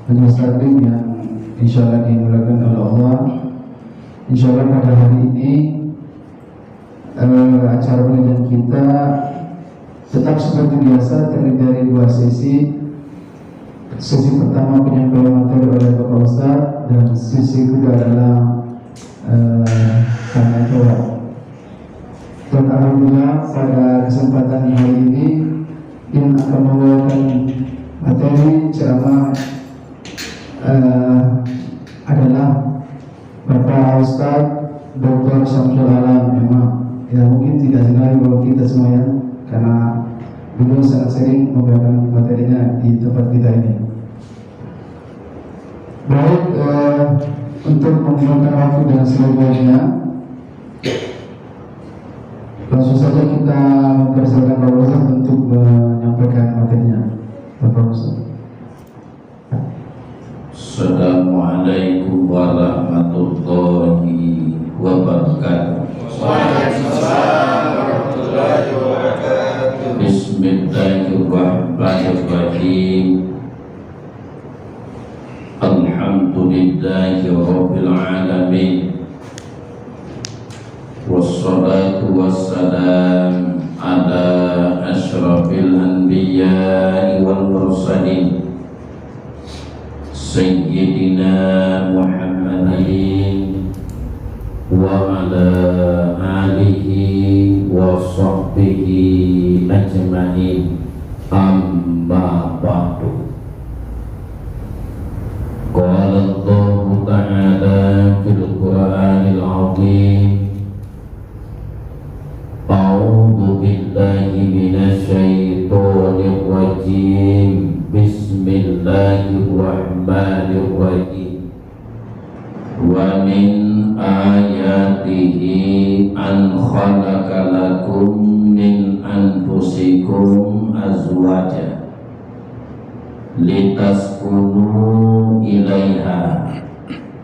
Majelis taklim yang insyaallah dimulakan oleh Allah. Insyaallah pada hari ini acara pengajian kita tetap seperti biasa terdiri dari dua sesi. Sesi pertama penyampaian materi oleh Bapak Ustaz dan sesi kedua adalah tanya jawab. Dan alhamdulillah pada kesempatan hari ini yang akan membawakan materi ceramah adalah Bapak Ustaz Dr. Syamsul Alam. Memang ya mungkin tidak sekali bahwa kita semuanya, karena beliau sangat sering membawakan materinya di tempat kita ini. Baik, untuk menggunakan waktu dan selanjutnya langsung saja kita mempersilakan Bapak Ustaz untuk menyampaikan materinya. Bapak Ustaz. Assalamualaikum warahmatullahi wabarakatuh. Waalaikumsalam warahmatullahi wabarakatuh. Bismillahirrahmanirrahim. Alhamdulillahi rabbil alamin. Wassalatu wassalam ala asyrafil anbiya'i wal mursalin Sayyidina Muhammadin wa ala alihi wa sahbihi ajma'in, amma ba'du. Qala Allah ta'ala fil Qur'anil 'azim, a'udzu billahi minasy syaithanir rajim. Bismillahirrahmanirrahim. Wa min ayatihi an khalaqa lakum min anfusikum azwaja litaskunu ilaiha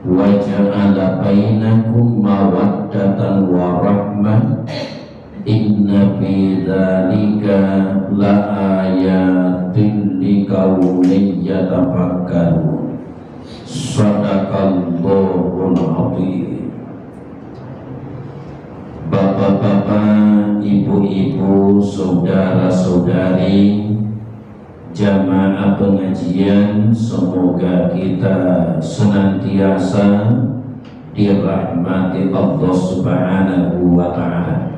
wa ja'ala bainakum mawaddatan wa rahmah. Inna fi dzalika la ayatin liqaumin yatafakkarun. Shadaqallahul adzim. Bapak-bapak, ibu-ibu, saudara-saudari, jamaah pengajian, semoga kita senantiasa dirahmati Allah Subhanahu wa ta'ala.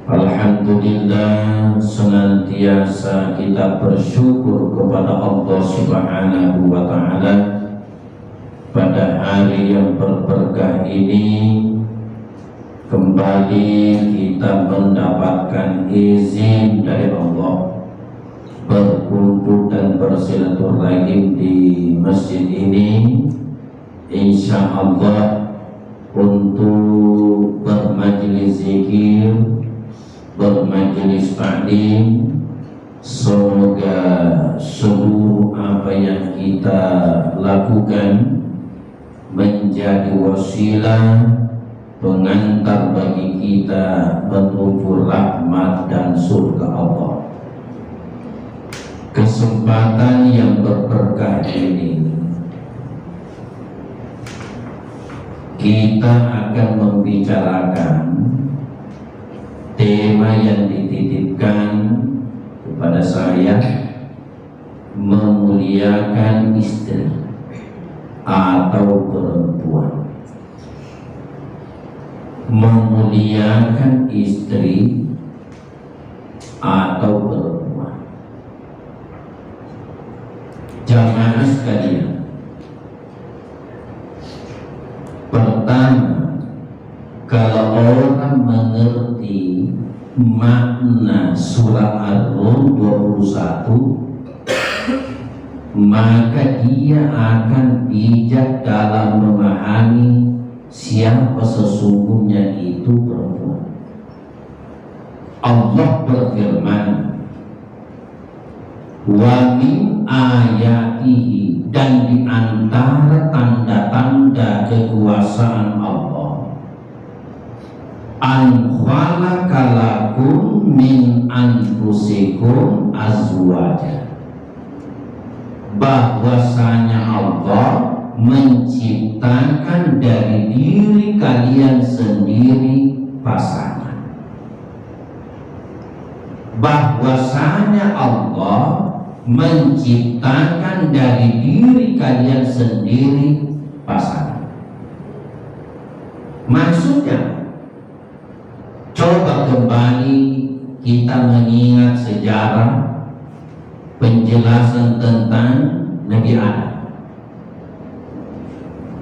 Alhamdulillah, senantiasa kita bersyukur kepada Allah Subhanahu wa ta'ala pada hari yang berberkah ini. Kembali kita mendapatkan izin dari Allah berkumpul dan bersilaturahim di masjid ini, insya Allah untuk bermajelis zikir, bermajelis taklim. Semoga seluruh apa yang kita lakukan menjadi wasilah pengantar bagi kita menuju rahmat dan surga Allah. Kesempatan yang berberkah ini kita akan membicarakan tema yang dititipkan kepada saya, memuliakan istri atau perempuan. Memuliakan istri atau perempuan. Jamaah sekalian, pertama, kalau orang mengerti makna surah Ar-Rum 21, maka dia akan bijak dalam memahami siapa sesungguhnya itu perempuan. Allah berfirman, wa min ayatihi, dan di antara tanda-tanda kekuasaan Allah, an khalaqalakum min anfusikum azwaja, bahwasanya Allah menciptakan dari diri kalian sendiri pasangan. Bahwasanya Allah menciptakan dari diri kalian sendiri pasangan. Maksudnya, coba kembali kita mengingat sejarah penjelasan tentang Nabi Adam.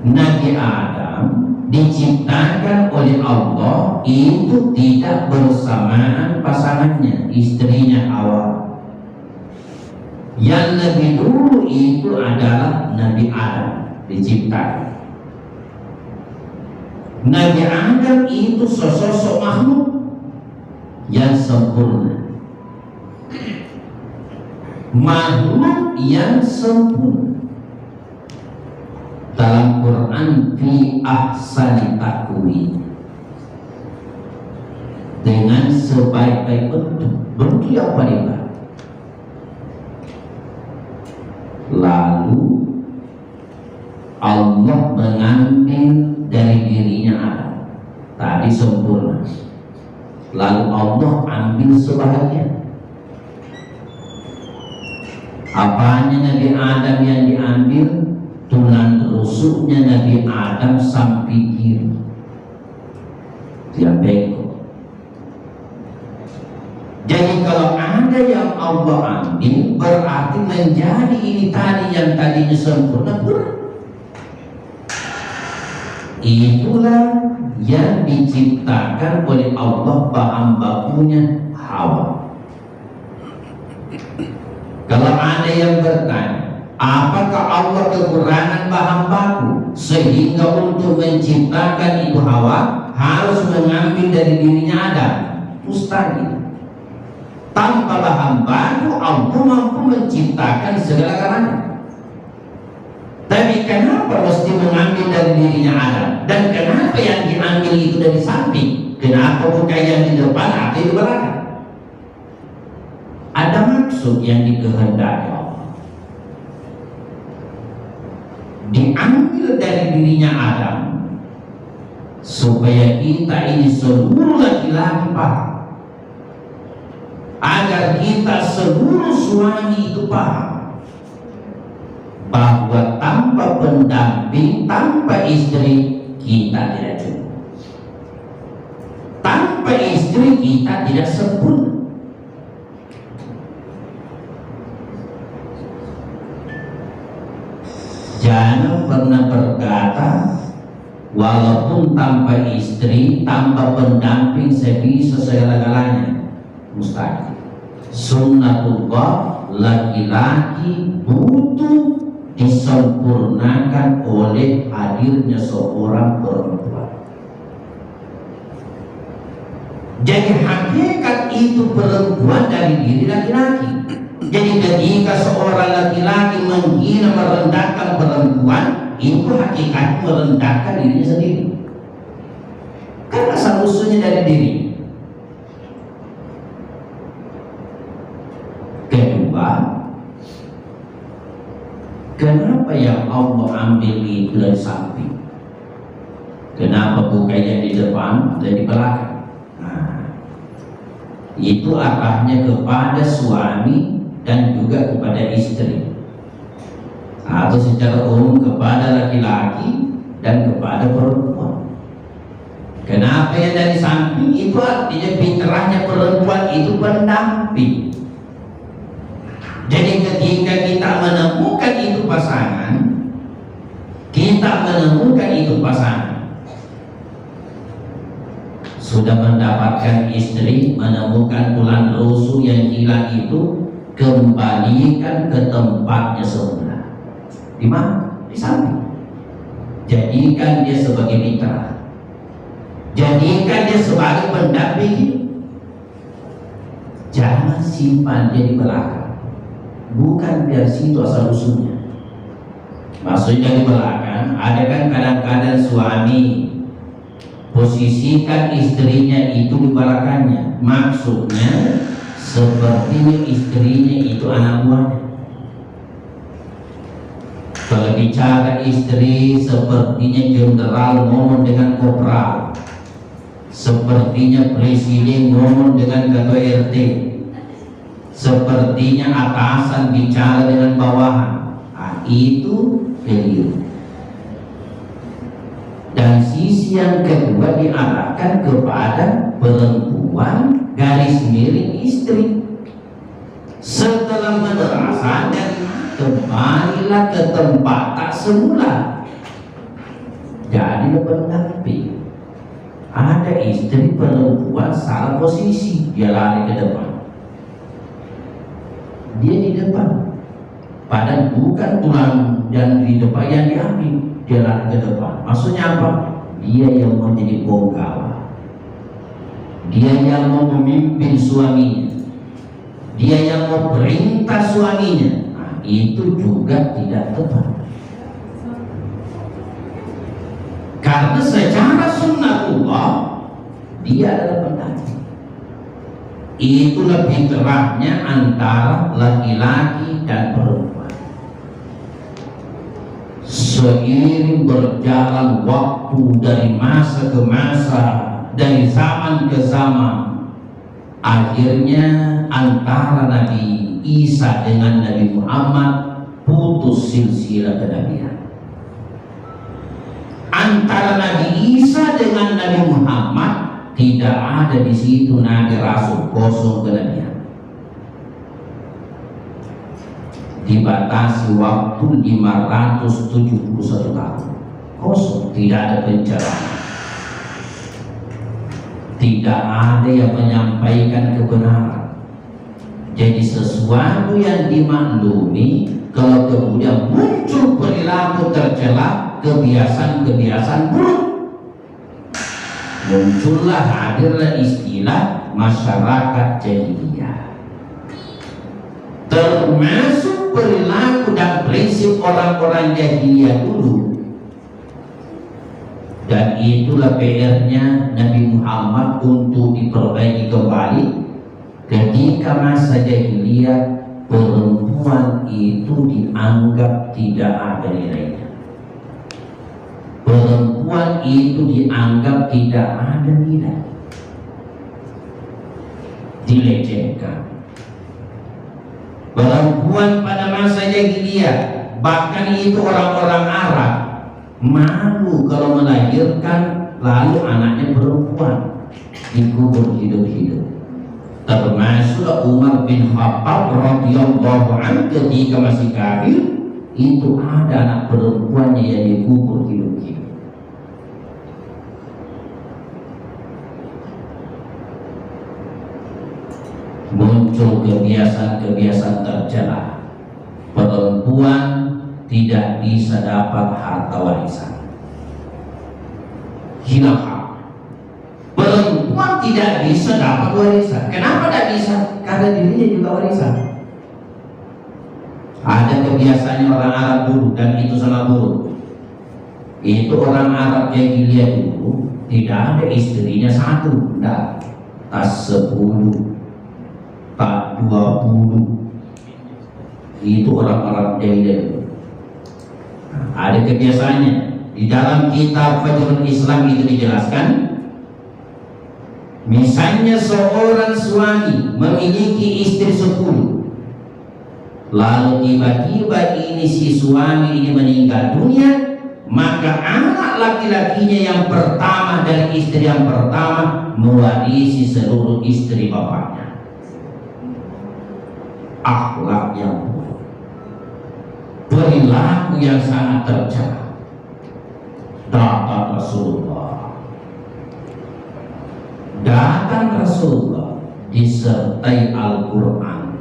Nabi Adam diciptakan oleh Allah itu tidak bersamaan pasangannya, istrinya Hawa. Yang lebih dulu itu adalah Nabi Adam diciptakan. Nabi Adam itu sosok makhluk yang sempurna, makhluk yang sempurna. Dalam Quran fi ahsani taqwim, dengan sebaik-baik bentuk yang paling baik. Lalu Allah mengambil dari dirinya Adam, tadi sempurna. Lalu Allah ambil sebahagian. Apanya Nabi Adam yang diambil? Tulang rusuknya Nabi Adam sampai kiri, dia bengkok. Jadi kalau ada yang Allah ambil, berarti menjadi ini tadi yang tadinya sempurna kurang. Itulah yang diciptakan oleh Allah bahan bakunya Hawa. Kalau ada yang bertanya, apakah Allah kekurangan bahan baku sehingga untuk menciptakan itu Hawa harus mengambil dari dirinya Adam? Mustahil. Tanpa bahan baku Allah mampu menciptakan segala-galanya. Tapi kenapa mesti mengambil dari dirinya Adam? Dan kenapa yang diambil itu dari samping? Kenapa bukan yang di depan atau di belakang? Ada maksud yang dikehendaki Allah. Diambil dari dirinya Adam supaya kita ini seluruh laki-laki paham, agar kita seluruh suami itu paham bahwa tanpa pendamping, tanpa istri kita tidak cukup. Tanpa istri kita tidak sempurna. Jangan pernah berkata, walaupun tanpa istri, tanpa pendamping saya bisa segala-galanya. Mustahil. Sunnatullah, laki-laki butuh disempurnakan oleh hadirnya seorang perempuan. Jadi hakikat itu perempuan dari diri laki-laki. Jadi ketika seorang laki-laki menghina, merendahkan perempuan, itu hakikat merendahkan dirinya sendiri. Kan asal usulnya dari diri. Kedua, kenapa yang Allah ambil itu dari samping? Kenapa bukannya di depan dan di belakang? Nah, itu arahnya kepada suami dan juga kepada istri, atau secara umum kepada laki-laki dan kepada perempuan. Kenapa yang dari samping? Itu artinya fitrahnya perempuan itu pendamping. Jadi ketika kita menemukan itu pasangan, sudah mendapatkan istri, menemukan tulang rusuk yang hilang itu, kembalikan ke tempatnya semula. Di mana? Di samping. Jadikan dia sebagai mitra. Jadikan dia sebagai pendamping. Jangan simpan dia di belakang. Bukan dari situ asal usulnya. Maksudnya di belakang, ada kan kadang-kadang suami posisikan istrinya itu di belakangnya. Maksudnya sepertinya istrinya itu anak buahnya. Kalau bicara istri, sepertinya jenderal ngomong dengan kopral, sepertinya presiden ngomong dengan ketua RT, sepertinya atasan bicara dengan bawahan. Itu keliru. Dan sisi yang kedua diarahkan kepada perempuan garis miring istri. Setelah madrasah dan kembalilah ke tempat tak semula. Jadi pendamping. Ada istri perempuan salah posisi, dia lari ke depan. Dia di depan. Padahal bukan tulang dan di depan yang diambil, dia lari ke depan. Maksudnya apa? Dia yang mau jadi penggawa. Dia yang mau memimpin suaminya. Dia yang mau perintah suaminya. Nah, itu juga tidak tepat. Karena secara sunnatullah dia adalah pendamping. Itu lebih terahnya antara laki-laki dan perempuan. Seiring berjalan waktu dari masa ke masa, dari zaman ke zaman, akhirnya antara Nabi Isa dengan Nabi Muhammad putus silsilah kenabian. Antara Nabi Isa dengan Nabi Muhammad tidak ada di situ Nabi Rasul, kosong kenabian. Dibatasi waktu 571 tahun, kosong, tidak ada pencerahan. Tidak ada yang menyampaikan kebenaran. Jadi sesuatu yang dimaklumi, kalau kemudian muncul perilaku tercela, kebiasaan-kebiasaan buruk, muncullah, hadirlah istilah masyarakat jahiliyah. Termasuk perilaku dan prinsip orang-orang jahiliyah dulu. Dan itulah PR-nya Nabi Muhammad untuk diperbaiki kembali. Ketika masa jahiliyah, perempuan itu dianggap tidak ada nilainya. Perempuan itu dianggap tidak ada nilai, dilecehkan. Perempuan pada masa jahiliyah, bahkan itu orang-orang Arab, malu kalau melahirkan lalu anaknya perempuan dikubur hidup-hidup. Termasuk Umar bin Khattab radhiyallahu anhu ketika masih kafir, itu ada anak perempuannya yang dikubur hidup-hidup. Muncul kebiasaan-kebiasaan tercela. Perempuan tidak bisa dapat harta warisan. Hilaf. Perempuan tidak bisa dapat warisan. Kenapa tidak bisa? Karena dirinya juga warisan. Ada kebiasaannya orang Arab dulu, dan itu sangat buruk. Itu orang Arab jahiliyah dulu tidak ada istrinya satu, tidak, tak 10, tak 20. Itu orang-orang jahiliyah dulu. Ada kebiasaannya. Di dalam kitab Fajrul Islam itu dijelaskan, misalnya seorang suami memiliki istri 10, lalu tiba-tiba ini si suami ini meninggal dunia, maka anak laki-lakinya yang pertama dari istri yang pertama mewarisi seluruh istri bapaknya. Akhlak yang buruk, perilaku yang sangat tercela. Datang Rasulullah disertai Al-Quran,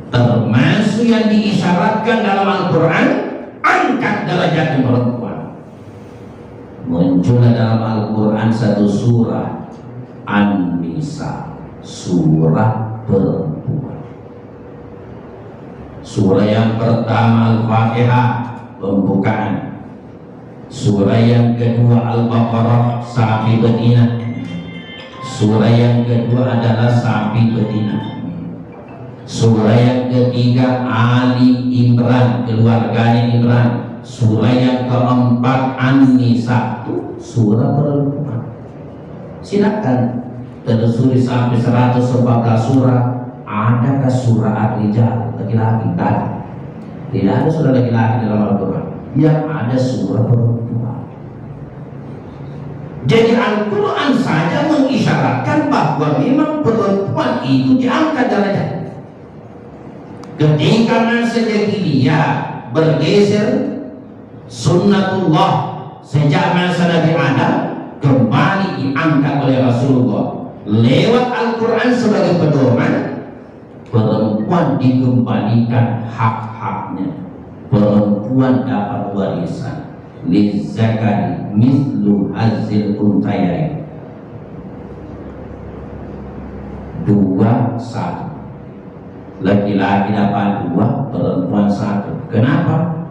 termasuk yang diisyaratkan dalam Al-Quran, angkat derajat perempuan. Muncul dalam Al-Quran satu surah, An-Nisa, surah perempuan. Surah yang pertama Al-Fatihah, pembukaan. Surah yang kedua Al-Baqarah, sapi betina. Surah yang kedua adalah sapi betina. Surah yang ketiga Ali Imran, keluarganya Imran. surah yang keempat An-Nisa itu surah perempuan. Silakan telusuri sampai 114 surah. Adakah surah Ar-Rijal laki-laki? Tidak ada surah laki-laki dalam Al-Quran. Yang ada surah perempuan. Jadi Al-Quran saja mengisyaratkan bahwa memang perempuan itu diangkat derajat. Ketika masa jahiliyah bergeser sunnatullah sejak masa Nabi Adam kembali diangkat oleh Rasulullah lewat Al-Quran sebagai pedoman. Perempuan dikembalikan hak-haknya. Perempuan dapat warisan. Lizzakari mislu hazzil untayain. 2-1. Laki-laki dapat 2, perempuan 1. Kenapa?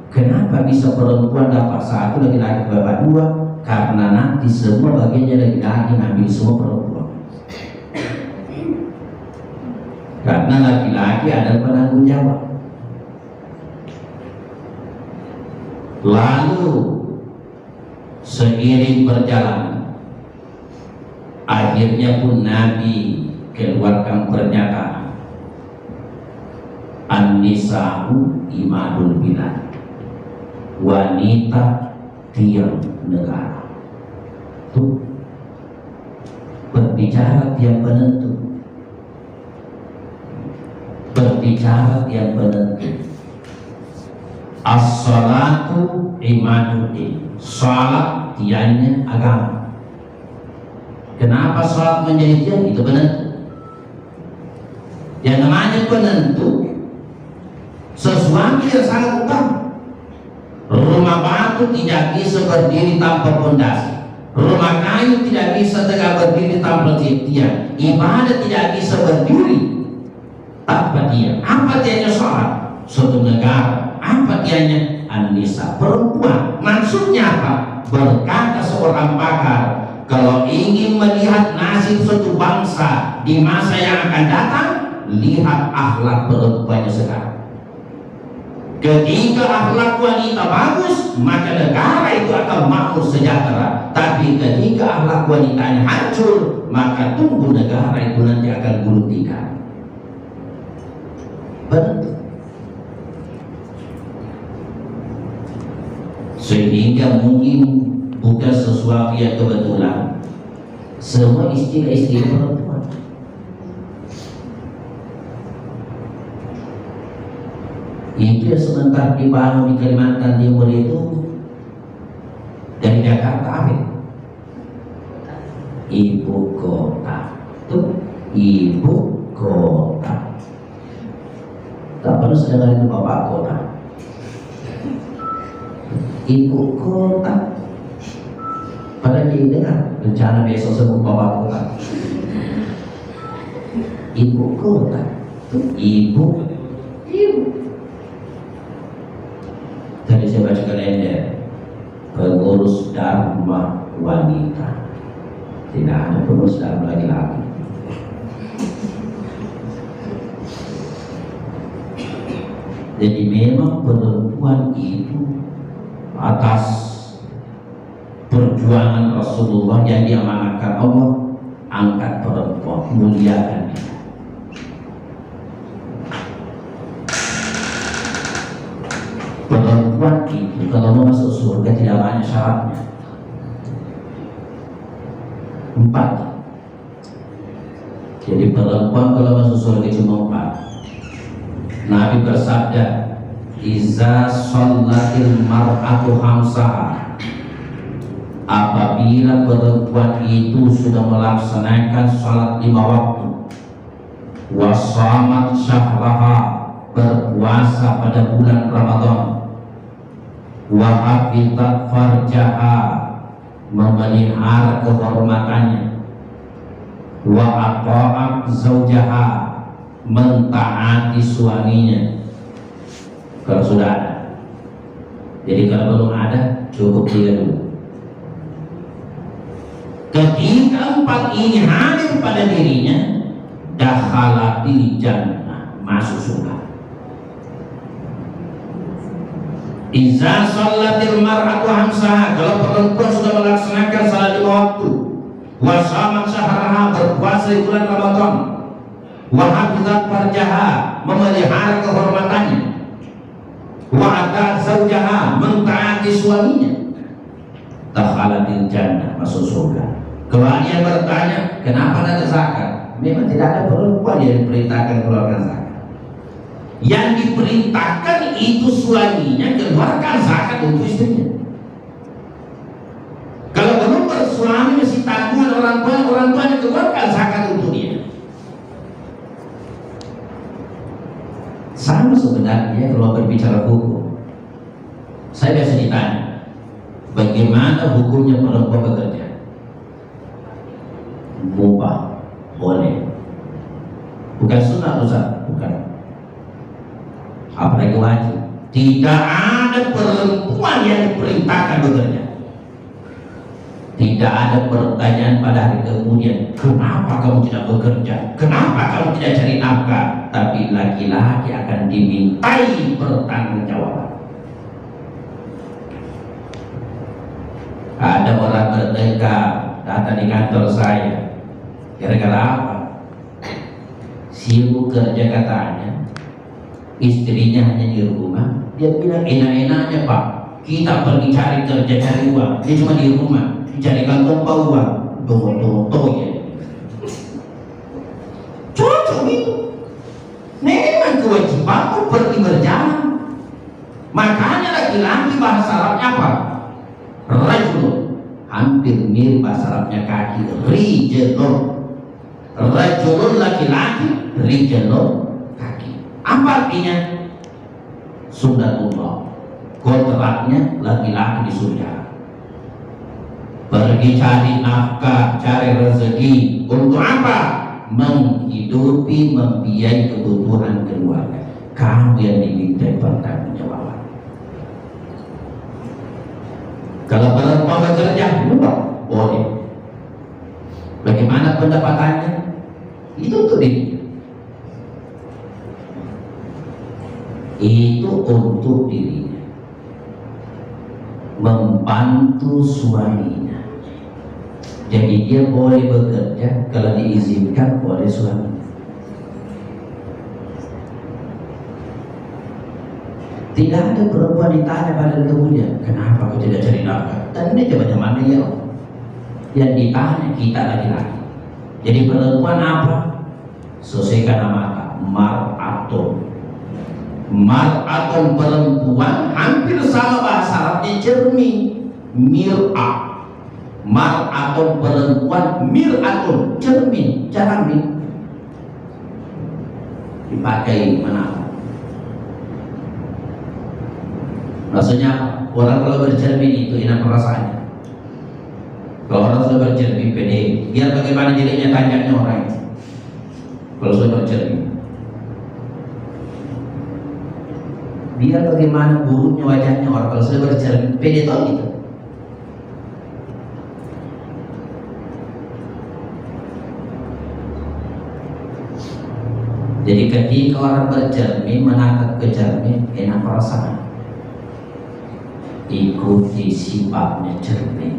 Kenapa bisa perempuan dapat 1, laki-laki dapat 2? Karena nanti semua bagiannya laki-laki ngambil semua perempuan. Karena laki-laki adalah penanggung jawab. Lalu seiring berjalan, akhirnya pun Nabi keluarkan pernyataan, An-Nisa'u imadul bilad, wanita tiang negara. Tuh, berbicara tiang penentu, berbicara tiang penentu. As-salatu imaduddin, salat tiangnya agama. Kenapa salat menjadi tiang? Itu penentu. Yang namanya penentu sesuatu yang sangat utama. Rumah batu tidak bisa berdiri tanpa pondasi. Rumah kayu tidak bisa tegak berdiri tanpa tiang. Ibadah tidak bisa berdiri tanpa tiang. Apa tiangnya sholat? Suatu negara. Apa tiangnya? An-Nisa, perempuan. Maksudnya apa? Berkata seorang pakar, kalau ingin melihat nasib suatu bangsa di masa yang akan datang, lihat akhlak perempuannya sekarang. Ketika akhlak wanita bagus, maka negara itu akan makmur sejahtera. Tapi ketika akhlak wanitanya hancur, maka tunggu negara itu nanti akan gulung tikar. Betul. Sehingga mungkin bukan sesuatu yang kebetulan. Semua istilah-istilah perempuan. Itu yang sebentar dibangun di Kalimantan Timur itu dari Jakarta Ambil ibu kota. Tuh, ibu kota. Tak perlu sedang itu bapak kota. Ibu kota. Padahal dia dengar rencana besok sebut bapak kota. Ibu kota. Tuh, ibu. Tadi saya baca kalender, pengurus dharma wanita. Tidak ada pengurus dharma laki-laki. Jadi memang perempuan itu atas perjuangan Rasulullah yang diamanahkan Allah, angkat perempuan, muliakan dia. Perempuan itu kalau mau masuk surga tidak banyak syaratnya. 4. Jadi perempuan kalau masuk surga cuma 4. Nabi bersabda, "Iza shallatil mar'atu khamsaha." Apabila perempuan itu sudah melaksanakan salat 5 waktu, wa shamat syahraha, berpuasa pada bulan Ramadan, wa hafizat farjaha, memelihara kehormatannya, wa ata'at zaujaha, mentaati suaminya. Kalau sudah ada. Jadi kalau belum ada, cukup 3 dulu. Ketika 4 ini hadir pada dirinya, dakhalatil jannah, masuk surga. Iza sholatil mar'atu hamsaha, kalau perempuan sudah melaksanakan salat 5 waktu, wa shamat syahraha, berpuasa di bulan Ramadan, wa hafizat farjaha, memelihara kehormatannya, wa ata'at zaujaha, mentaati suaminya, dakhalatil jannah, masuk surga. Kalau dia bertanya, kenapa ada zakat? Memang tidak ada perempuan yang diperintahkan keluarkan zakat. Yang diperintahkan itu suaminya keluarkan zakat untuk istrinya. Kalau belum bersuami masih tanggungan orang tuanya keluarkan zakat untuk dia. Sama sebenarnya kalau berbicara hukum. Saya biasa ditanya, bagaimana hukumnya perempuan bekerja? Mubah, boleh. Bukan sunnah Ustaz, bukan. Apalagi wajib. Tidak ada perempuan yang diperintahkan bekerja. Tidak ada pertanyaan pada hari kemudian, kenapa kamu tidak bekerja? Kenapa kamu tidak cari nafkah? Tapi laki-laki akan dimintai pertanggungjawaban. Ada orang merdeka datang di kantor saya. Gara-gara apa? Sibuk kerja katanya. Istrinya hanya di rumah. Dia bilang enak-enaknya Pak, kita pergi cari kerja, cari uang. Dia cuma di rumah, dicarikan tumpah uang. Tuh ya. Cocok itu. Memang kewajibanmu pergi berjalan. Makanya laki-laki bahasa Arabnya apa? Rajulun. Hampir mirip bahasa Arabnya kaki. Rijalun. Rajulun laki-laki, rijalun kaki. Apa artinya? Sunnatullah, kontraknya laki-laki di surga. Pergi cari nafkah, cari rezeki. Untuk apa? Menghidupi, membiayai kebutuhan keluarga. Kamu yang diminta pertanggungjawaban. Kalau perempuan bekerja, boleh. Bagaimana pendapatannya? Itu untuk diri. Itu untuk dirinya, membantu suaminya. Jadi dia boleh bekerja kalau diizinkan oleh suaminya. Tidak ada perempuan ditanya pada kemudian, kenapa kau tidak cari nafkah? Dan ini zaman-zaman ya. Yang ditanya kita laki-laki. Jadi perempuan apa? Selesaikan nama mar'atun. Mar'atun perempuan hampir sama bahasa Arabnya cermin, mir'ah. Mar'atun perempuan, mir'atun cermin, cermin. Dipakai mana? Maksudnya orang kalau bercermin itu enak perasaannya. Kalau orang sudah bercermin pede, biar bagaimana jadinya tanjangnya orang itu. Kalau sudah bercermin, biar bagaimana buruknya wajahnya orang kalau sudah bercermin pede tau gitu. Jadi ketika orang bercermin menatap ke cermin enak perasaan. Ikuti sifatnya cermin.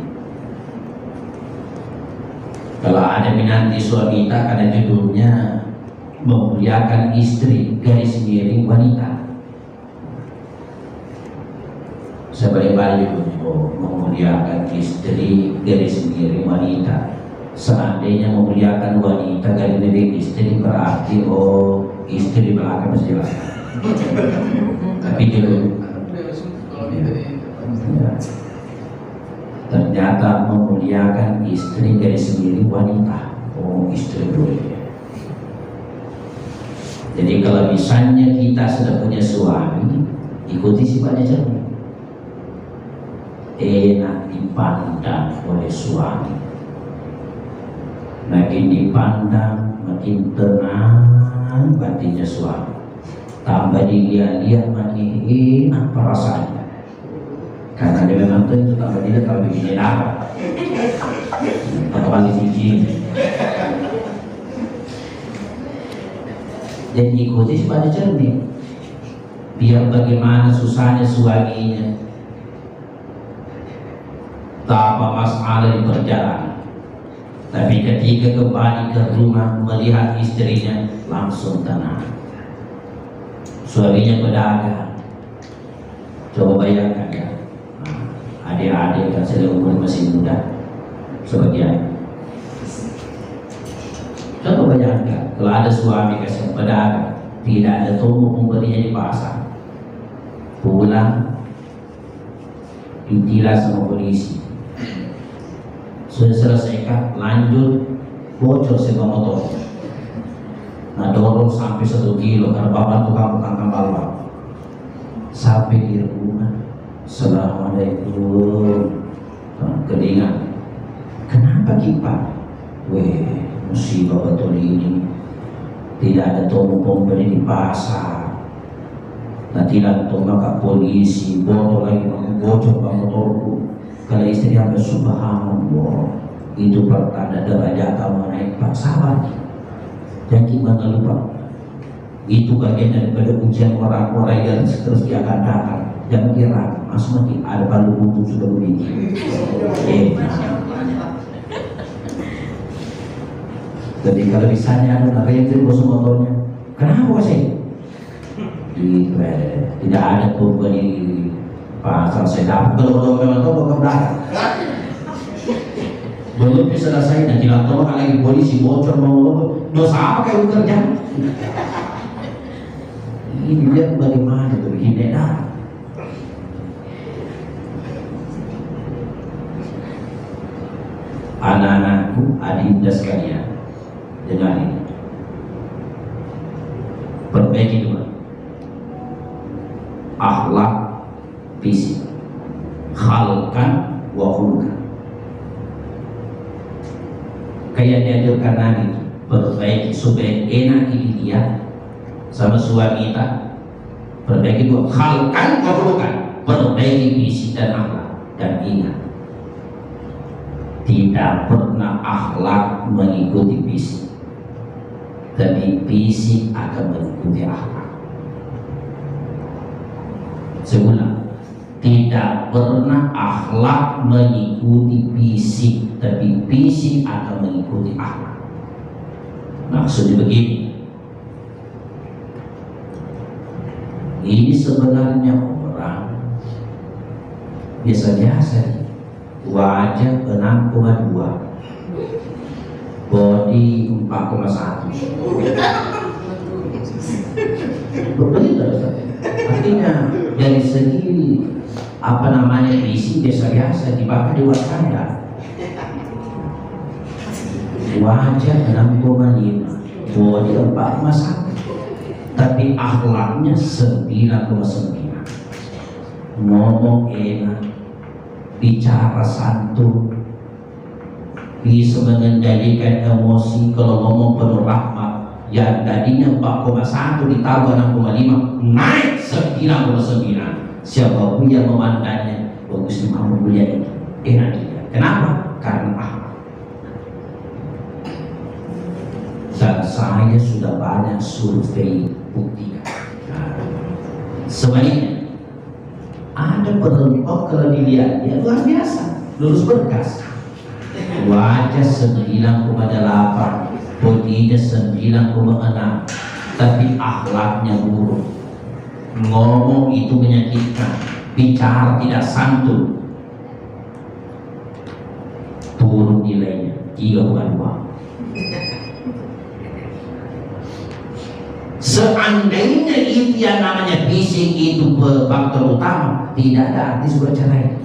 Kalau ada minanti suamita karena judulnya memuliakan istri garis miring wanita. Sebalik-balik memuliakan istri garis miring wanita. Seandainya memuliakan wanita garis miring istri berarti istri belakang mesti jelas. Tapi judul ternyata memuliakan istri garis miring wanita. Istri boleh. Jadi kalau misalnya kita sudah punya suami, ikuti sifatnya cermin. Enak dipandang oleh suami. Makin dipandang, makin tenang batinnya suami. Tambah dilihat-lihat makin enak perasaannya. Karena dia memang itu tambah dilihat kalau begini apa? Atau kali cici. Dan ikuti sifatnya cermin. biar bagaimana susahnya suaminya, tak apa masalah di perjalanan, tapi ketika kembali ke rumah melihat istrinya langsung tenang. Suaminya pedagang. Coba bayangkan ya, adik-adik kan sedang umur masih muda sebagian. Coba bayangkan kalau ada suami kasih pedagang, tidak ada toko pembelinya di pasar, pulang ditilang sama polisi, sudah selesaikan lanjut bocor sepeda motor, nah dorong sampai 1 kilo karena bapak tukang tambal sampai di rumah. Assalamualaikum, kedingan, kenapa kipak? Weh, musibah betul ini, tidak ada toko pembeli di pasar, nanti datang maka polisi botol lagi bocor motorku. Kalau istri sampai subhanallah, itu pertanda derajat kamu naik. Pak, sabar, jangan gimana lupa, itu bagian daripada ujian orang-orang yang terus dia akan datang. Jangan kira masuk nanti ada palu butuh sudah begitu. Jadi kalau misalnya ada rente bos motornya, kenapa sih? Tidak ada pembeli pasar saya dapat belum tahu ke belakang. Belum bisa selesai dan tidak tahu lagi polisi bocor mau dosa apa kayak kerja? Ini lihat bagaimana tuh hidayah. Anak-anakku, adinda sekalian, dengar ini. Perbaiki dua akhlak fisik, khalqan wa khuluqan. Kayak diajarkan Nabi, perbaiki supaya enak dilihat sama suami kita. Perbaiki dua khalqan wa khuluqan, perbaiki fisik dan akhlak. Dan ingat, tidak pernah akhlak mengikuti fisik, tapi fisik akan mengikuti akhlak. Seulang, tidak pernah akhlak mengikuti fisik, tapi fisik akan mengikuti akhlak. Maksudnya begini, ini sebenarnya orang biasa-biasa, wajah 6,2, body 4,1. Betul, artinya dari segi apa namanya isi biasa-biasa dibakar di wasanda. Wajah 6,5, body 4,1, tapi akhlaknya 9,9. Ngomong enak, bicara santun, bisa mengendalikan emosi. Kalau ngomong penuh rahmat, yang tadinya 4,1 ditambah 6,5 naik 9,9. Siapapun yang memandangnya bagus mau mulia itu enak dia. Kenapa? Karena akhlak. Dan saya sudah banyak survei buktikan. Sebaliknya, ada perempuan kalau dilihat dia luar biasa, lulus berkas, wajah 9,8, bodinya 9,6, tapi akhlaknya buruk, ngomong itu menyakitkan, bicara tidak santun, turun nilainya 3,2. Seandainya itu yang namanya fisik itu faktor utama, tidak ada arti bercerai.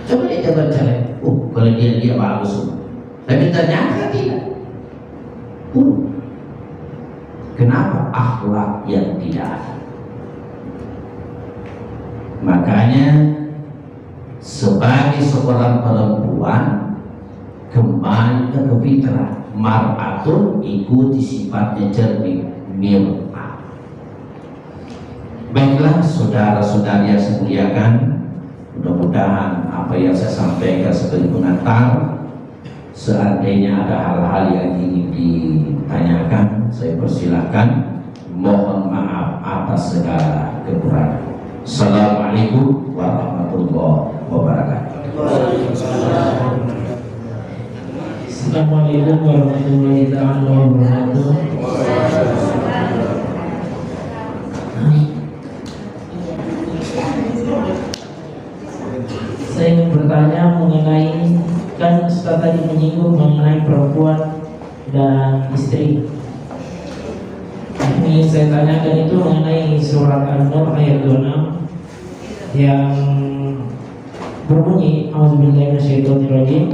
Coba dia bercerai, kalau dia bagus, tapi ternyata tidak. Kenapa? Akhlak yang tidak ada. Makanya sebagai seorang perempuan kembali ke fitrah. Mar'atun, ikuti sifatnya cermin, mir'ah. Baiklah saudara-saudari yang saya muliakan, mudah-mudahan apa yang saya sampaikan sebagai pengantar, seandainya ada hal-hal yang ingin ditanyakan, saya persilahkan. Mohon maaf atas segala kekurangan. Assalamualaikum warahmatullahi wabarakatuh. Assalamualaikum warahmatullahi wabarakatuh. Saya ingin bertanya mengenai, kan Ustaz tadi menyinggung mengenai perempuan dan istri. Yang ingin saya tanyakan itu mengenai surat An-Nur ayat 26 yang berbunyi A'udzubillahi minasyaitonirrajim.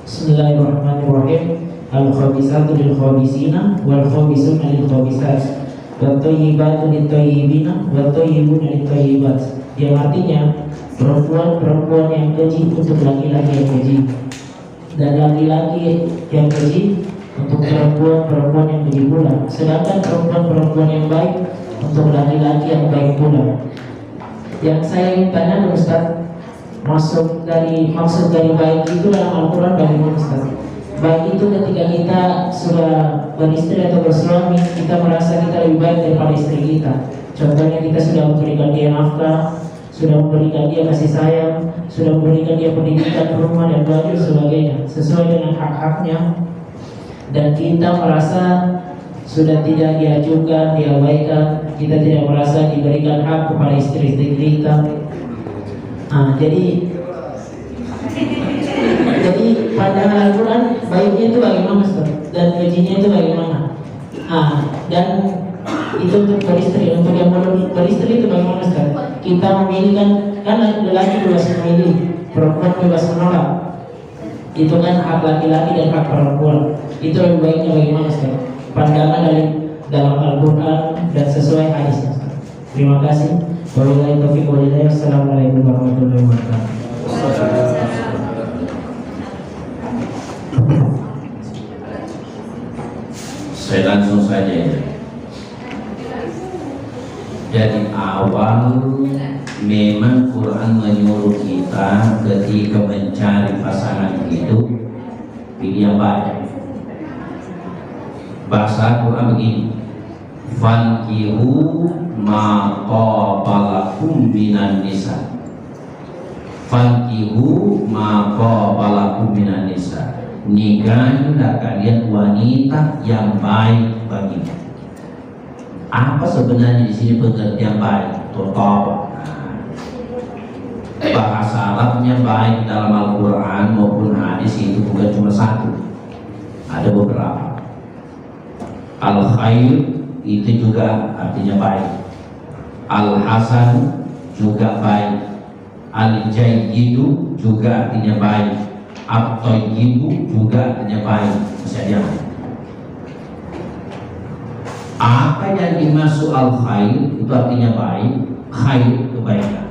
Bismillahirrahmanirrahim. Al-khabisatu lil-khabisina wal-khabisuna lil-khabisat wat-thayyibatu lit-thayyibina wat-thayyibuna lit-thayyibat. Yang artinya perempuan yang keji untuk laki-laki yang keji, dan laki-laki yang keji untuk perempuan yang keji pula. Sedangkan perempuan yang baik untuk laki-laki yang baik pula. Yang saya ingin tanya Ustaz, maksud dari baik itu dalam Al-Quran bagaimana Ustaz? Baik itu ketika kita sudah beristri atau bersuami, kita merasa kita lebih baik daripada istri kita. Contohnya kita sudah memberikan dia nafkah, sudah memberikan dia kasih sayang, sudah memberikan dia pendidikan, rumah dan baju sebagainya sesuai dengan hak-haknya, dan kita merasa sudah tidak diajukan, diabaikan, kita tidak merasa diberikan hak kepada istri-istri kita. Jadi pandangan Al-Quran baiknya itu bagaimana Ustaz? Dan kejinya itu bagaimana? Dan itu untuk beristri, untuk yang belum beristri itu bagaimana Ustaz? Kita memilih kan laki-laki bebas memilih, perempuan bebas menolak. Itu kan hak laki-laki dan hak perempuan. Itu lebih baiknya bagaimana Ustaz? Pandangan dari dalam Al-Quran dan sesuai hadisnya Ustaz. Terima kasih. Wabillahi taufiq wal hidayah. Assalamualaikum warahmatullahi wabarakatuh. Saya langsung saja ya. Dari awal memang Quran menyuruh kita ketika mencari pasangan hidup pilih yang baik. Bahasa Quran begini, fankihu ma qabalakum minan nisa. Fankihu ma qabalakum minan nisa. Nikahilah kalian wanita yang baik bagimu. Apa sebenarnya di sini pengertian baik? Total. Bahasa Arabnya baik dalam Al-Quran maupun hadis itu bukan cuma satu, ada beberapa. Al-khair itu juga artinya baik. Al-hasan juga baik. Al-jayyidu juga artinya baik. At-thayyibu juga artinya baik. Misalnya apa yang dimaksud al-khair itu artinya baik. Khair kebaikan.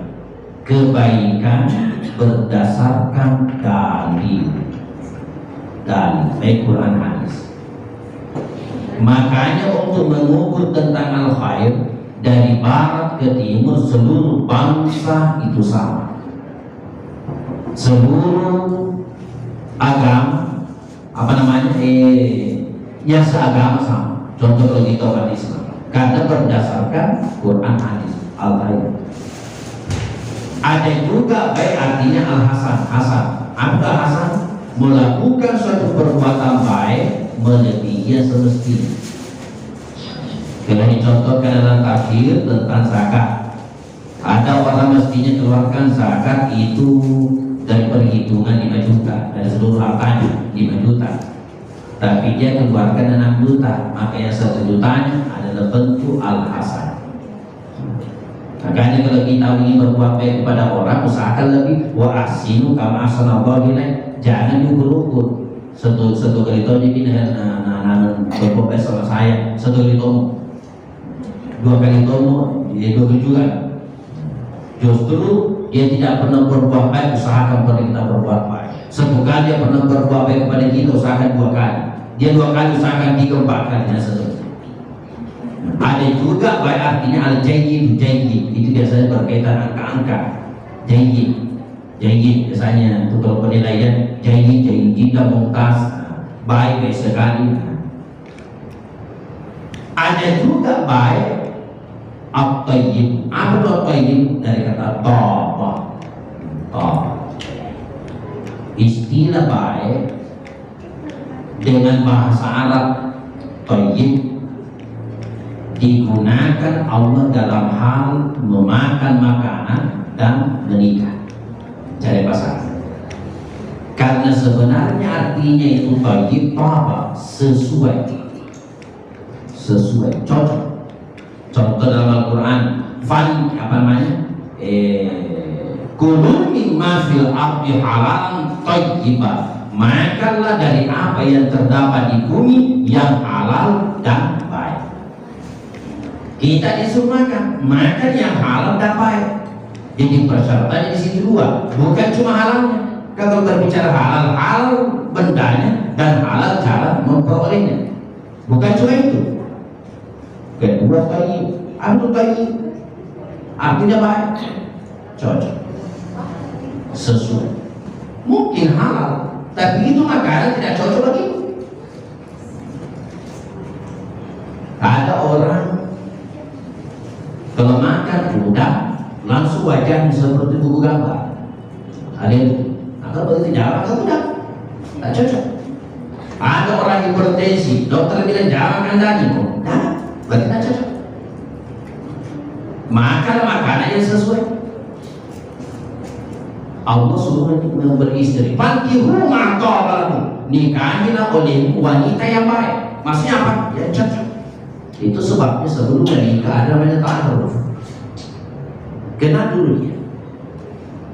Kebaikan berdasarkan dalil baik Quran hadis. Makanya untuk mengukur tentang al-khair dari barat ke timur seluruh bangsa itu sama. Seluruh agama yang seagama sama. Contoh kalau kita umat Islam, karena berdasarkan Quran hadis al-khair. Ada juga baik artinya al-hasan. Apa hasan? Melakukan suatu perbuatan baik melebihi yang semestinya. Kalau dicontohkan dalam tafsir tentang zakat, ada orang mestinya keluarkan zakat itu dari perhitungan 5 juta, dari seluruh hartanya 5 juta, tapi dia keluarkan 6 juta, maka yang 1 jutanya adalah bentuk al-hasan. Makanya kalau kita ingin berbuat baik kepada orang, usahakan lebih wa ahsinu kama ahsanallahu ilaik. Jangan diukur-ukur. Satu kali itu jadi berbuat baik sama saya, 1 kali itu 2 kali itu dia 2 juga. Justru dia tidak pernah berbuat baik, usahakan pada kita berbuat baik. 1 kali dia pernah berbuat baik kepada kita, usahakan 2 kali. Dia 2 kali, usahakan 3, 4 kali dan seterusnya. Ada juga baik artinya al-jayyid. Itu biasanya berkaitan angka-angka. Jayyid biasanya untuk kalau penilaian jayyid dan mumtaz, baik sekali. Ada juga baik at-tayyib. Apa itu at-tayyib? Dari kata taba. Istilah baik dengan bahasa Arab tayyib digunakan Allah dalam hal memakan makanan dan menikah, cari pasangan. Karena sebenarnya artinya itu tayyib taba, sesuai, cocok. Contoh dalam Al-Quran, kulu mimma fil ardi halalan thayyiban, makanlah dari apa yang terdapat di bumi yang halal dan baik. Kita disuruh makan yang halal dan baik. Jadi persyaratannya di situ dua, bukan cuma halalnya. Kalau berbicara halal bendanya dan halal cara memperolehnya, bukan cuma itu. Kedua tadi, artinya baik, cocok, sesuai. Mungkin halal, tapi itu makanan tidak cocok lagi. Ada orang kalau makan udah langsung wajahnya seperti buku gambar. Ada itu, kalau begitu jangan makan udah, tidak cocok. Ada orang hipertensi, dokter bilang jangan makan daging, berarti tidak cocok. Makan makanan yang sesuai. Allah suruh beristri, fankihu ma taba lakum, nikahilah oleh wanita yang baik. Maksudnya apa? Ya cocok. Itu sebabnya sebelum menikah ada namanya ta'aruf. Kenal dulu dia.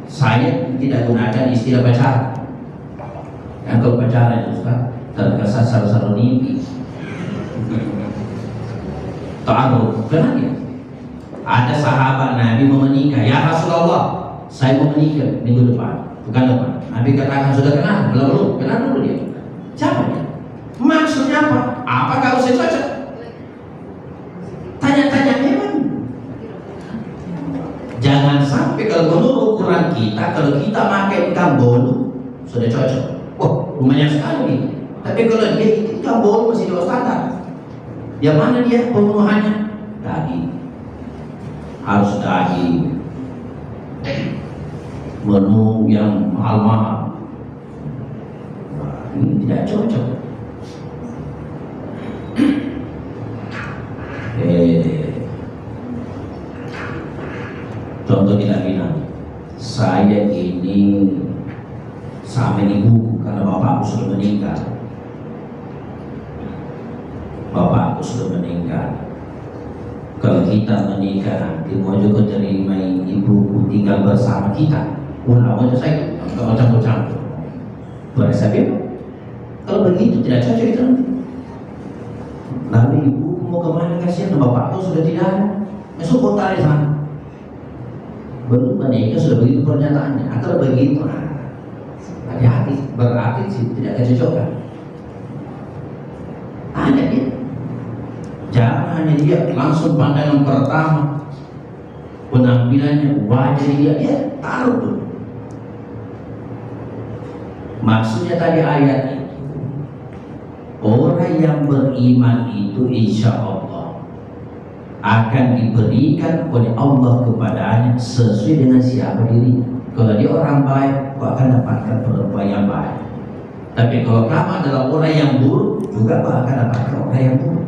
Saya tidak gunakan istilah pacaran. Yang kalau pacaran itu terkesan saru-saru mimpi. Ta'aruf, kenal dia. Ada sahabat Nabi mau menikah, ya Rasulullah, saya mau menikah minggu depan, bukan depan. Nabi katakan sudah kenal, belum, kenal dulu dia. Siapa dia? Maksudnya apa? Apa kalau saya cocok? Tanya-tanya memang. Jangan sampai kalau menurut ukuran kita, kalau kita pakai ikan bolu sudah cocok. Wah, lumayan sekali nih. Tapi kalau dia ikan bolu masih di bawah standar. Yang mana dia pemenuhannya? Daging. Harus daging, menu yang mahal-mahal. Ini tidak cocok. Contoh tidak bilang, saya ini sama ibu karena bapakku sudah meninggal. Bapakku sudah meninggal. Kalau kita menikah nanti mau juga terima ibuku tinggal bersama kita, mau saya nggak campur-campur. Berasa kalau begitu tidak cocok itu nanti. Lalu ibuku mau kemana, kasihan bapakku sudah tidak ada, masuk kota di sana. Belum menikah sudah begitu pernyataannya. Kalau begitu, hati-hati, berarti sih tidak kecocokan. Tanya dia. Jangan hanya dia langsung pandangan pertama penampilannya, wajah dia taruh dulu. Maksudnya tadi ayat itu, orang yang beriman itu insya Allah akan diberikan oleh Allah kepadanya sesuai dengan siapa dirinya. Kalau dia orang baik, kau akan dapatkan perempuan yang baik. Tapi kalau kamu adalah orang yang buruk, juga kau akan dapatkan orang yang buruk.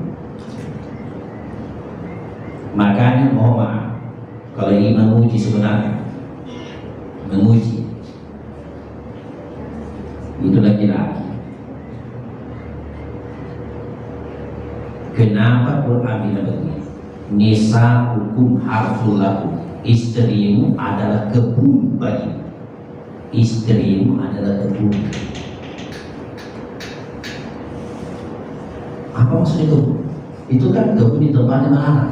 Makanya mohon maaf kalau ingin memuji sebenarnya, memuji itu laki-laki. Kenapa Quran bilang begini? Nisa hukum harful lakum, istrimu adalah kebun bagimu. Istrimu adalah kebun. Apa maksudnya kebun? Itu kan kebun di tempatnya menanam.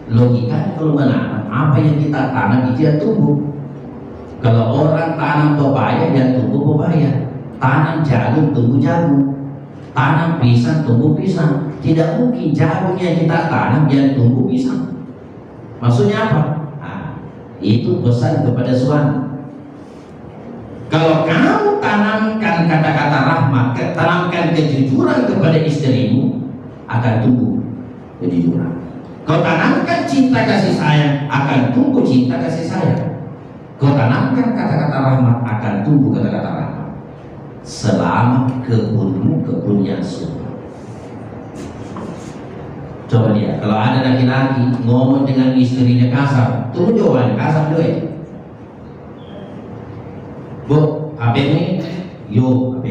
Logikanya kalau menanam, apa yang kita tanam itu yang tumbuh. Kalau orang tanam pepaya, yang tumbuh pepaya. Tanam jagung, tumbuh jagung. Tanam pisang, tumbuh pisang. Tidak mungkin jagung yang kita tanam yang tumbuh pisang. Maksudnya apa? Itu pesan kepada suami. Kalau kamu tanamkan kata-kata rahmat, tanamkan kejujuran kepada istrimu, akan tumbuh kejujuran. Kau tanamkan cinta kasih sayang, akan tumbuh cinta kasih sayang. Kau tanamkan kata-kata rahmat, akan tumbuh kata-kata rahmat. Selama kebunmu kebun yang subur. Coba lihat, kalau ada laki-laki ngomong dengan istrinya kasar, tunggu jawaban kasar dulu ya. Bu, HP ini, yuk HP.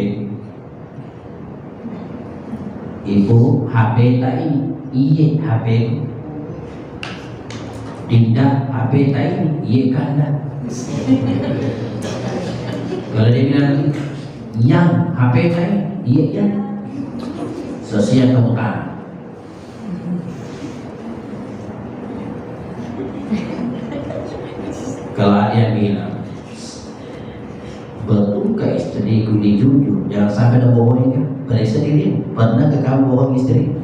Ibu, HP tak ini, iya HP. Tidak, HP tak ini, iya kanda. Kalau dia bilang, yang HP tak ini, iya yang. Sosial kamu tahu. Kalau dia bilang, betulkah istriku dijujur? Jangan sampai ada bohong kan? Periksa diri, pernah ke kamu bohong istri?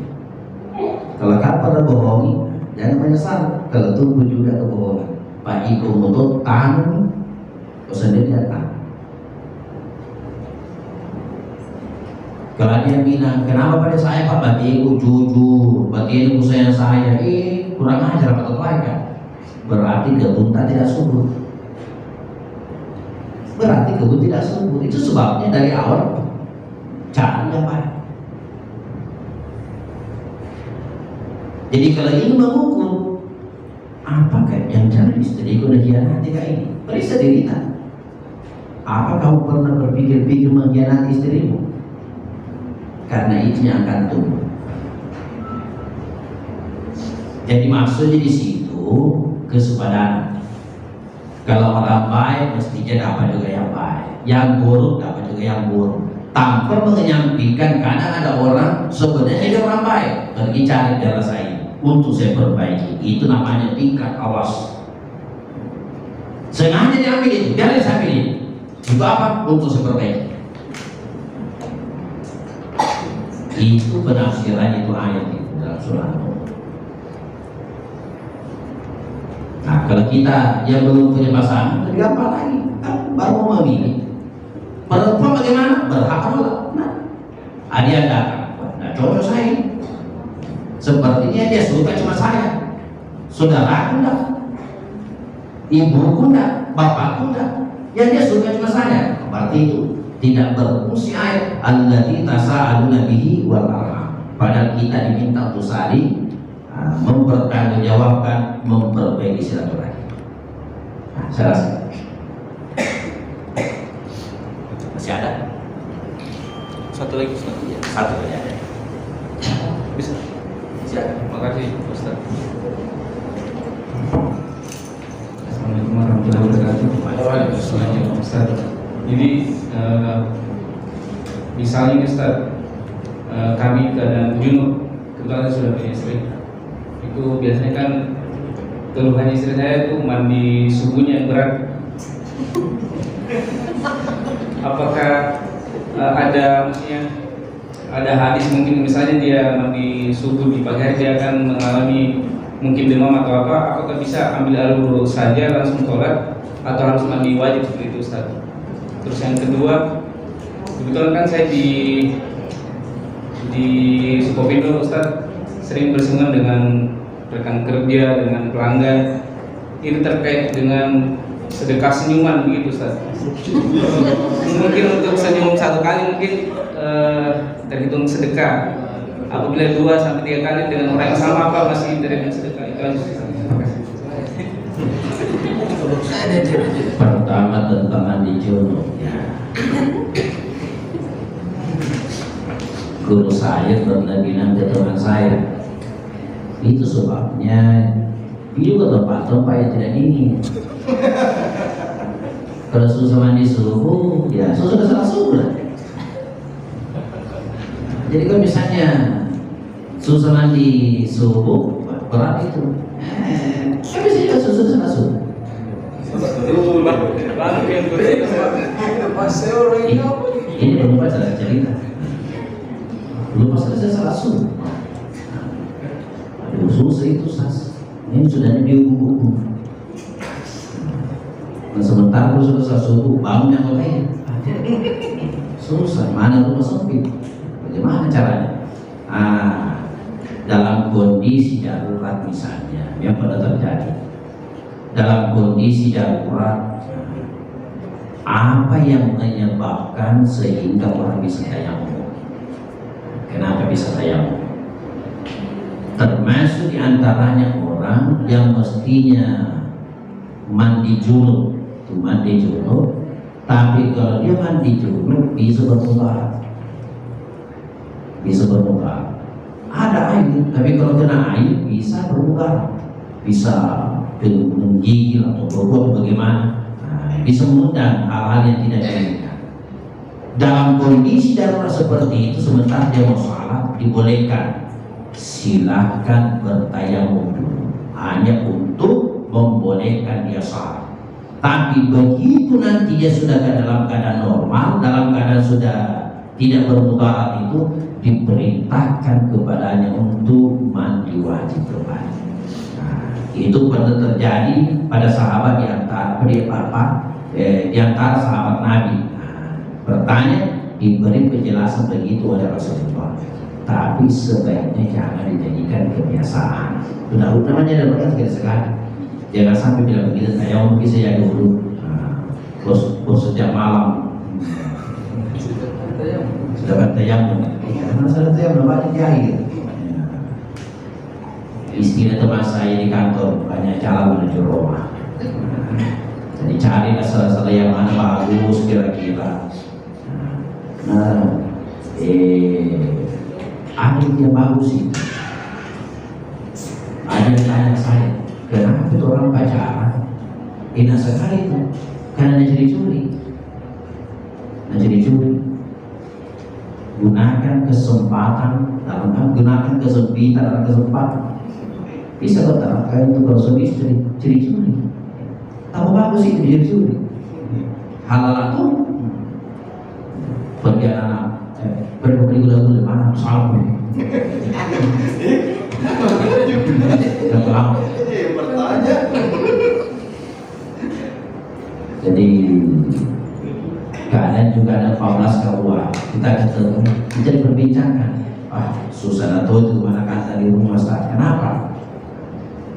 Kalau kamu pernah bohongi, jangan menyesal. Kalau tunggu juga kebohongan. Pak Iko Muto tahan, kau sendiri datang. Kalau dia bilang, kenapa pada saya Pak Bati Iko jujur, Bati Iko sayang saya, kurang ajar apa kan? Berarti kebun tidak subur. Berarti kebun tidak subur. Itu sebabnya dari awal cari yang baik. Jadi kalau ingin mengukur, apakah yang cari istriku mengkhianati kayak ini? Periksa diri kita. Apa kamu pernah berpikir-pikir mengkhianati istrimu? Karena itu yang akan tumbuh. Jadi maksudnya di situ kesepadanan. Kalau orang baik mestinya dapat juga yang baik, yang buruk dapat juga yang buruk, tanpa menyampingkan. Kadang ada orang sebenarnya dia orang baik, pergi cari darah saya untuk saya perbaiki. Itu namanya tingkat awas. Sengaja diambil itu, biar saya pilih. Itu apa? Untuk saya perbaiki. Itu penafsiran itu ayat itu dalam surah An-Nur. Nah, kalau kita yang belum punya pasangan, lebih apa lagi? Kan baru mau memilih. Perempuan bagaimana? Berhak Allah. Nah, dia datang. Nah, cocok saya. Sepertinya dia suka cuma saya. Saudaraku enggak, ibuku enggak, bapakku enggak. Yang dia suka cuma saya. Berarti itu tidak berfungsi ayat allati tasa'aluna bihi wal arham. Padahal kita diminta untuk saling mempertanggungjawabkan, memperbaiki silaturahmi. Nah, saya rasa masih ada Satu lagi Ustaz. ya, satu saja ada. Bisa. Silakan. Makasih Ustaz. Assalamualaikum warahmatullahi wabarakatuh. Waalaikumsalam. Ustaz, jadi misalnya Ustaz, kami keadaan junub, kebetulan saya sudah punya istri. Itu biasanya kan keluhan istri saya itu mandi subuhnya yang berat. Apakah ada maksudnya ada hadis mungkin misalnya dia mandi subuh di pagi hari dia akan mengalami mungkin demam atau apa? Apakah bisa ambil air wudhu saja langsung sholat atau harus mandi wajib seperti itu Ustaz? Terus yang kedua, kebetulan kan saya di Sukovindo Ustaz sering bersinggungan dengan rekan kerja, dengan pelanggan. Ini terkait dengan sedekah senyuman begitu Ustaz. Mungkin untuk senyum satu kali mungkin terhitung sedekah. Apabila 2 sampai 3 kali dengan orang yang sama apa masih terhitung sedekah? Itu aja Ustaz. Terima kasih. Pertama tentang mandi junub ya. Guru saya pernah bilang ke teman saya, itu sebabnya juga tempat-tempat yang tidak dingin. Kalau susah mandi subuh, ya susah salah subuh. Jadi kalau misalnya susah mandi subuh, berat itu. Tapi bisa susah salah subuh. Ini belum baca cerita. Belum selesai salah subuh. Aduh susah itu sas. Ini sudah dihukum. Dan sebentar lu sudah salah subuh, bangun yang lain. Susah. Mana rumah sempit? Bagaimana caranya? dalam kondisi darurat misalnya yang pernah terjadi. Dalam kondisi darurat, apa yang menyebabkan sehingga orang bisa tayamum? Kenapa bisa tayamum? Termasuk diantaranya orang yang mestinya mandi junub, tapi kalau dia mandi junub bisa bermudarat, ada air, tapi kalau kena air bisa bermudarat, bisa menggigil atau berbuat bagaimana, bisa mengundang hal-hal yang tidak diinginkan. Dalam kondisi darurat seperti itu, sementara dia mau salat, dibolehkan silahkan bertayamum dulu, hanya untuk membolehkan dia salat. Tapi begitu nanti dia sudah dalam keadaan normal, dalam keadaan sudah tidak bermudarat, itu diperintahkan kepadanya untuk mandi wajib kembali. Itu pernah terjadi pada sahabat di antara sahabat Nabi. Bertanya, diberi penjelasan begitu oleh Rasulullah. Tapi sebaiknya jangan dijadikan kebiasaan. Sudah namanya dalam sekali. Jangan sampai bilang begitu, saya bisa ya dulu. Bos sejak malam sudah bertayamum. Karena sudah tayamum banyak jahit. Istilah teman saya di kantor banyak jalan menuju Roma. Jadi cari salah-salah yang mana bagus kira-kira. Ada yang bagus itu. Ada yang tanya saya, kenapa itu orang pacaran? Enak sekali itu, karena jadi curi. Gunakan kesempatan gunakan kesempitan dalam kesempatan. Bisa bertahan itu kalau suami curi. Tahu bagus itu dia curi. Halal itu pergi anak beli gula-gula mana salah. Tidak tahu. Jadi keadaan juga ada 14 KUA. Kita ketemu, kita berbincangkan. Susah atau itu mana kata di rumah Ustaz. Kenapa?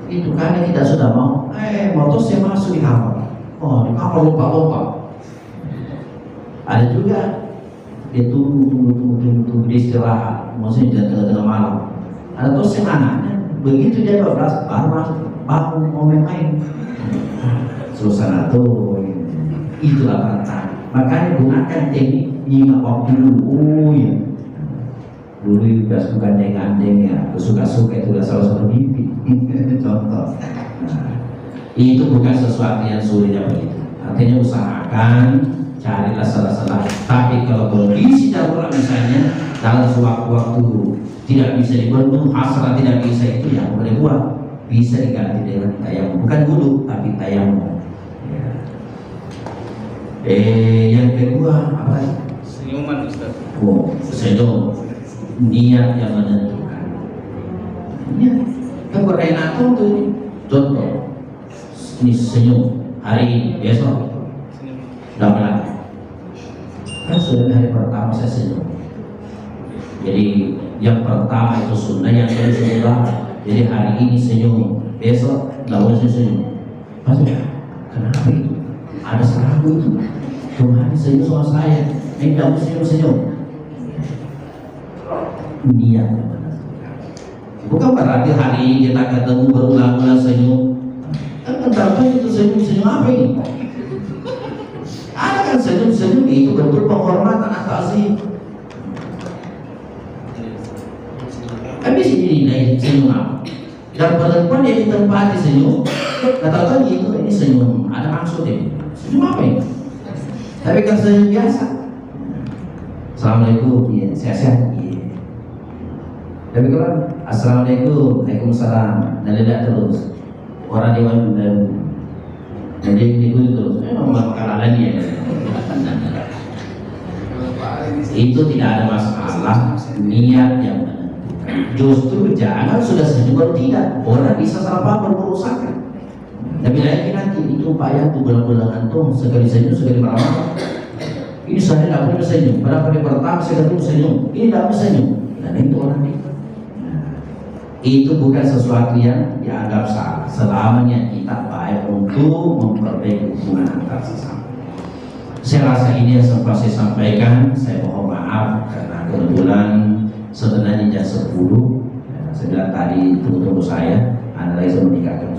Itu karena kita sudah mau, motor saya masuk di kamar. Di kamar lupa. Ada juga dia tunggu dia istirahat, maksudnya tengah malam. Ada tuh si anaknya, begitu dia 12 baru masuk, bangun mau main. Susah tuh, itulah tantangan. Makanya gunakan teknik nyimak waktu dulu. Dulu juga suka gandeng ya, suka-suka itu udah salah satu mimpi. Contoh. Itu bukan sesuatu yang sulit begitu. Artinya usahakan, carilah salah-salah. Tapi kalau kondisi darurat misalnya dalam sewaktu-waktu tidak bisa dibendung, hasrat tidak bisa, itu yang boleh buat. Bisa diganti dengan tayamum, bukan wudu tapi tayamum. Yang kedua apa? Senyuman Ustaz. Senyum. Niat yang menentukan. Niat. Kalau enak tuh contoh. Ini senyum hari ini, besok udah lagi. Kan sudah hari pertama saya senyum. Jadi yang pertama itu sunnah, yang kedua sunnah. Jadi hari ini senyum, besok lalu senyum. Maksudnya kenapa itu? Ada serabu itu. Kemarin senyum sama saya, ini kamu senyum. Niat yang menentukan. Bukan berarti hari ini kita ketemu berulang-ulang senyum. Kan itu senyum apa ini? Ada kan senyum itu bentuk penghormatan atas sih. Kan bisa dinilai senyum apa? Dan perempuan yang ditempati senyum, katakan itu ini senyum ada maksud ini. Senyum apa ini? Tapi kan senyum biasa. Assalamualaikum, ya, sehat-sehat. Tapi kalau assalamualaikum, waalaikumsalam, dan tidak terus orang dewan dan jadi itu terus memang makanan dia. Itu tidak ada masalah, niat yang menentukan. Justru jangan sudah senyum baru tidak, orang bisa salah paham berusaha. Tapi lagi nanti itu upaya tuh bulan-bulanan tuh sekali senyum sekali marah. Ini saya tidak punya senyum. Pada hari pertama saya ketemu senyum, ini tidak bisa senyum. Dan itu orang ini. itu bukan sesuatu yang dianggap salah. Selamanya kita baik untuk memperbaiki hubungan antar sesama. Saya rasa ini yang sempat saya sampaikan. Saya mohon maaf karena kebetulan sebenarnya jam 10. Saya bilang tadi tunggu saya, Anda lagi saya menikahkan.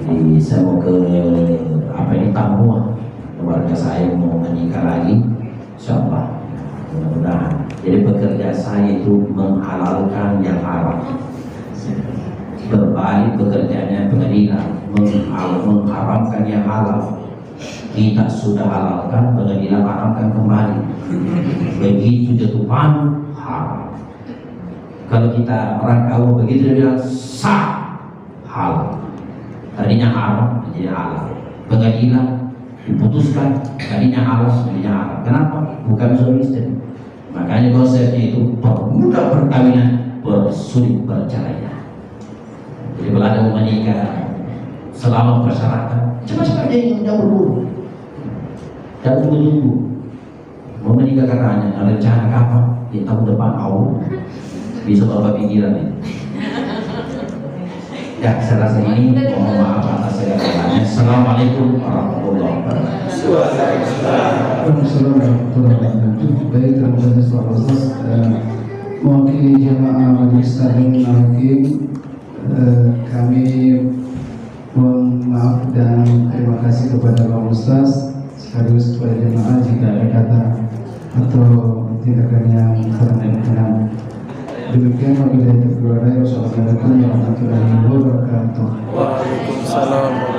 Jadi saya mau ke tamu keluarga saya mau menikah lagi, insyaallah. Mudah-mudahan. Jadi pekerja saya itu menghalalkan yang haram. Berbalik pekerjaannya pengadilan mengharamkan yang halal. Kita sudah halalkan, pengadilan haramkan kembali. Begitu jatuh haram. Kalau kita orang kau begitu dia bilang sah, halal. Tadinya haram menjadi halal. Pengadilan diputuskan tadinya halal menjadi haram. Kenapa? Bukan suami istri. Makanya konsepnya itu permudah perkawinan, bersulit perceraian. Jadi kalau ada mau menikah selama persyaratan, cepat-cepat dia jauh dulu. Dan tunggu-tunggu mau menikah katanya, ada rencana kapan? Di tahun depan Allah bisa berubah pikiran ini. Ya, saya rasa ini mohon maaf atas segala galanya. Assalamualaikum warahmatullahi wabarakatuh. Waalaikumsalam warahmatullahi wabarakatuh. Baik, terima kasih Pak Ustaz. Mewakili jemaah Majelis Taklim Al-Hakim, kami mohon maaf dan terima kasih kepada Pak Ustaz sekaligus kepada jemaah jika ada kata atau tindakan yang kurang berkenan. Demikian wabillahi taufiq wal hidayah. Wassalamualaikum warahmatullahi wabarakatuh. Waalaikumsalam.